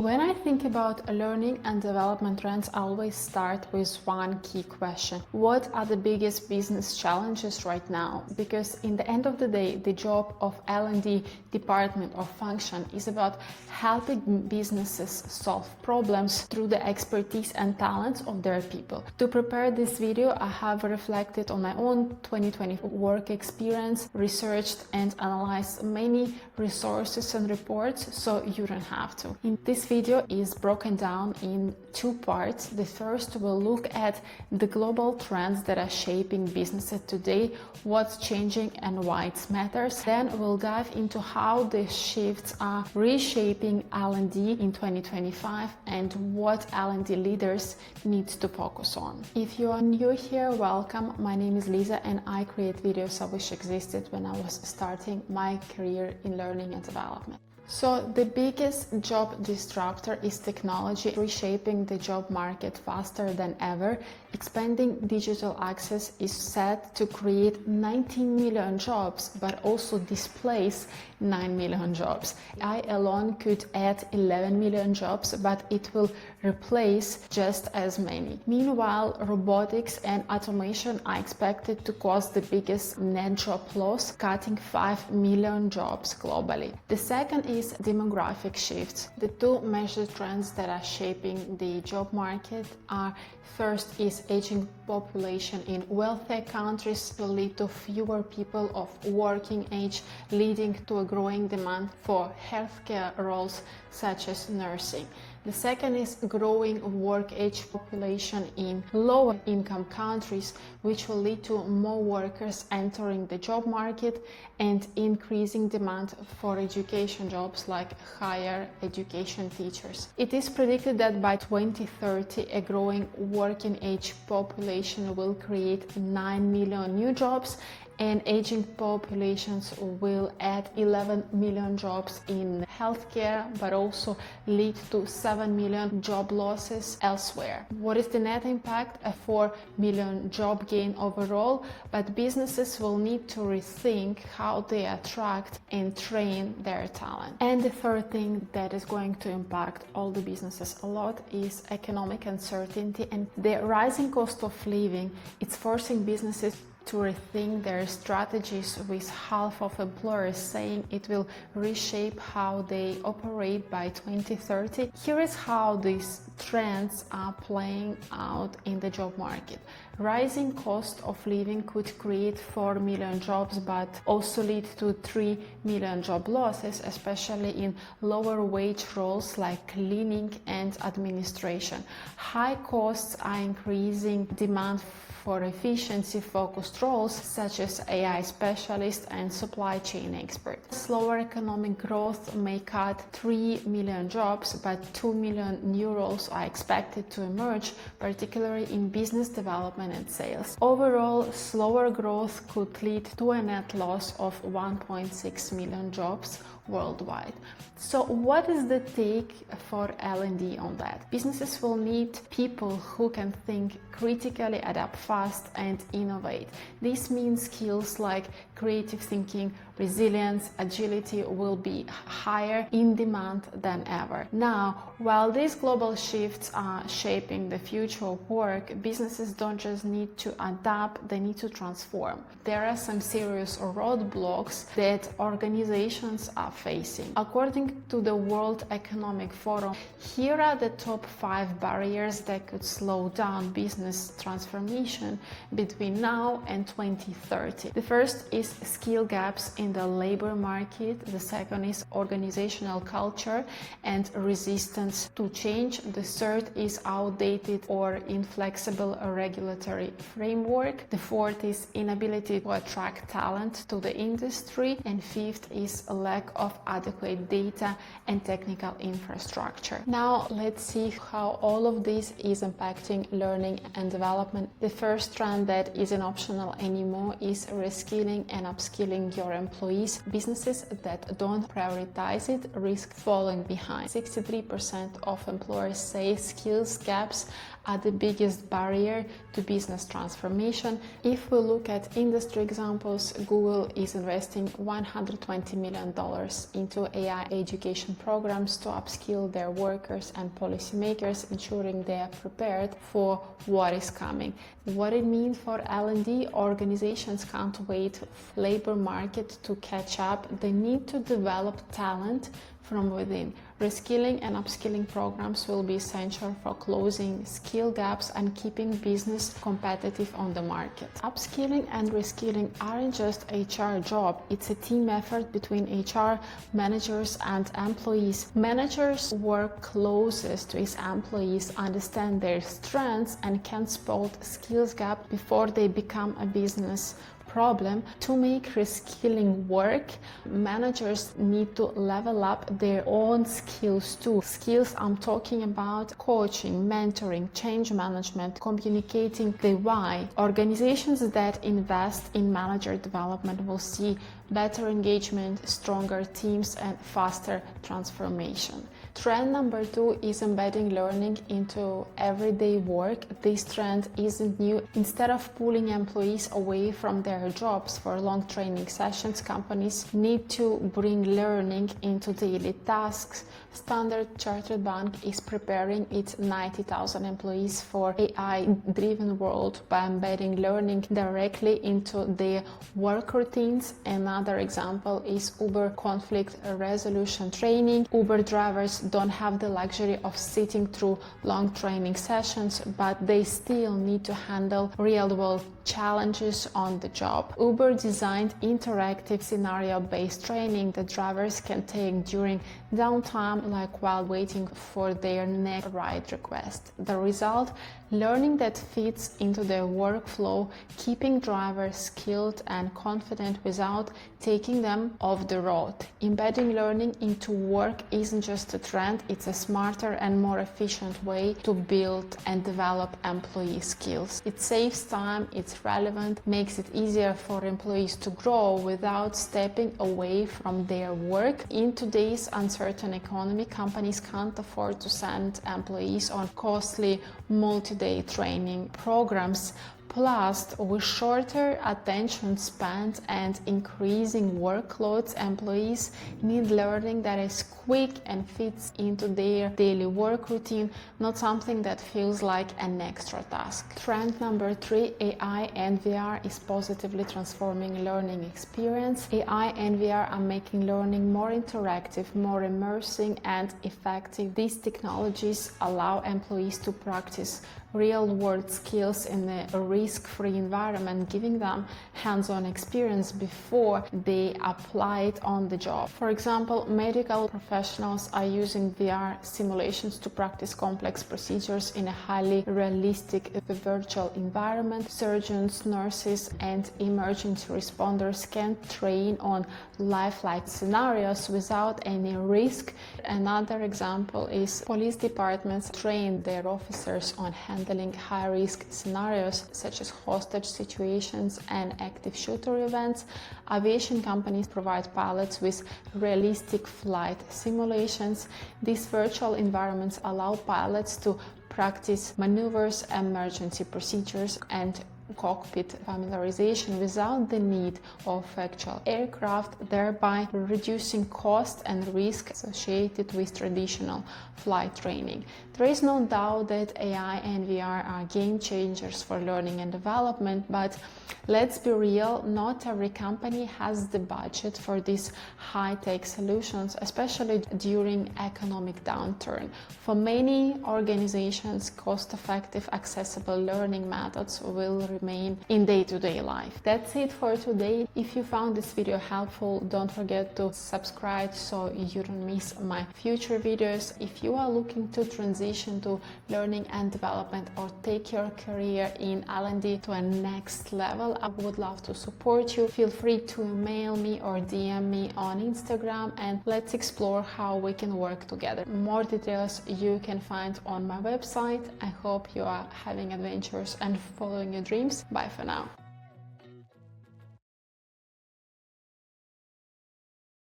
When I think about learning and development trends, I always start with one key question. What are the biggest business challenges right now? Because in the end of the day, the job of L&D department or function is about helping businesses solve problems through the expertise and talents of their people. To prepare this video, I have reflected on my own 2020 work experience, researched and analyzed many resources and reports, so you don't have to. In this video is broken down in two parts. The first will look at the global trends that are shaping businesses today, what's changing and why it matters. Then we'll dive into how the shifts are reshaping L&D in 2025 and what L&D leaders need to focus on. If you are new here, welcome. My name is Lisa and I create videos I wish existed when I was starting my career in learning and development. So the biggest job disruptor is technology, reshaping the job market faster than ever. Expanding digital access is set to create 19 million jobs, but also displace 9 million jobs. AI alone could add 11 million jobs, but it will replace just as many. Meanwhile, robotics and automation are expected to cause the biggest net job loss, cutting 5 million jobs globally. The second is demographic shifts. The two major trends that are shaping the job market are: first is aging population in wealthier countries will lead to fewer people of working age, leading to a growing demand for healthcare roles such as nursing. The second is growing work age population in lower income countries, which will lead to more workers entering the job market and increasing demand for education jobs like higher education teachers. It is predicted that by 2030, a growing working age population will create 9 million new jobs, and aging populations will add 11 million jobs in healthcare, but also lead to 7 million job losses elsewhere. What is the net impact? A 4 million job gain overall, but businesses will need to rethink how they attract and train their talent. And the third thing that is going to impact all the businesses a lot is economic uncertainty and the rising cost of living. It's forcing businesses to rethink their strategies, with half of employers saying it will reshape how they operate by 2030. Here is how these trends are playing out in the job market. Rising cost of living could create 4 million jobs, but also lead to 3 million job losses, especially in lower wage roles like cleaning and administration. High costs are increasing demand for efficiency-focused roles such as AI specialists and supply chain experts. Slower economic growth may cut 3 million jobs, but 2 million new roles are expected to emerge, particularly in business development and sales. Overall, slower growth could lead to a net loss of 1.6 million jobs worldwide. So what is the take for L&D on that? Businesses will need people who can think critically, adapt fast and innovate. This means skills like creative thinking, resilience, agility will be higher in demand than ever. Now, while these global shifts are shaping the future of work, businesses don't just need to adapt, they need to transform. There are some serious roadblocks that organizations are facing. According to the World Economic Forum, here are the top 5 barriers that could slow down business transformation between now and 2030. The first is skill gaps in the labor market. The second is organizational culture and resistance to change. The third is outdated or inflexible regulatory framework. The fourth is inability to attract talent to the industry. And fifth is a lack of adequate data and technical infrastructure. Now let's see how all of this is impacting learning and development. The first trend that isn't optional anymore is reskilling and upskilling your employees. employees. Businesses that don't prioritize it risk falling behind. 63% of employers say skills gaps are the biggest barrier to business transformation. If we look at industry examples, Google is investing $120 million into AI education programs to upskill their workers and policymakers, ensuring they are prepared for what is coming. What it means for L&D, organizations can't wait for the labor market to catch up. They need to develop talent from within. Reskilling and upskilling programs will be essential for closing skill gaps and keeping business competitive on the market. Upskilling and reskilling aren't just HR job, it's a team effort between HR, managers and employees. Managers work closest to his employees, understand their strengths and can spot skills gap before they become a business problem. To make reskilling work, managers need to level up their own skills too. Skills I'm talking about: coaching, mentoring, change management, communicating the why. Organizations that invest in manager development will see better engagement, stronger teams and faster transformation. Trend number 2 is embedding learning into everyday work. This trend isn't new. Instead of pulling employees away from their jobs for long training sessions, companies need to bring learning into daily tasks. Standard Chartered Bank is preparing its 90,000 employees for AI-driven world by embedding learning directly into their work routines. Another example is Uber conflict resolution training. Uber drivers don't have the luxury of sitting through long training sessions, but they still need to handle real-world challenges on the job. Uber designed interactive scenario-based training that drivers can take during downtime, like while waiting for their next ride request. The result? Learning that fits into their workflow, keeping drivers skilled and confident without taking them off the road. Embedding learning into work isn't just a trend, it's a smarter and more efficient way to build and develop employee skills. It saves time, it's relevant, makes it easier for employees to grow without stepping away from their work. In today's uncertain economy, companies can't afford to send employees on costly multi-day training programs. Plus, with shorter attention spans and increasing workloads, employees need learning that is quick and fits into their daily work routine, not something that feels like an extra task. Trend number 3, AI and VR is positively transforming learning experience. AI and VR are making learning more interactive, more immersive and effective. These technologies allow employees to practice real-world skills in a risk-free environment, giving them hands-on experience before they apply it on the job. For example, medical professionals are using VR simulations to practice complex procedures in a highly realistic virtual environment. Surgeons, nurses, and emergency responders can train on lifelike scenarios without any risk. Another example is police departments train their officers on handling high-risk scenarios such as hostage situations and active shooter events. Aviation companies provide pilots with realistic flight simulations. These virtual environments allow pilots to practice maneuvers, emergency procedures, and cockpit familiarization without the need of actual aircraft, thereby reducing cost and risk associated with traditional flight training. There is no doubt that AI and VR are game changers for learning and development, but let's be real, not every company has the budget for these high-tech solutions, especially during economic downturn. For many organizations, cost-effective, accessible learning methods will remain in day-to-day life. That's it for today. If you found this video helpful, don't forget to subscribe so you don't miss my future videos. If you are looking to transition to learning and development or take your career in L&D to a next level, I would love to support you. Feel free to email me or DM me on Instagram and let's explore how we can work together. More details you can find on my website. I hope you are having adventures and following your dreams. Bye for now.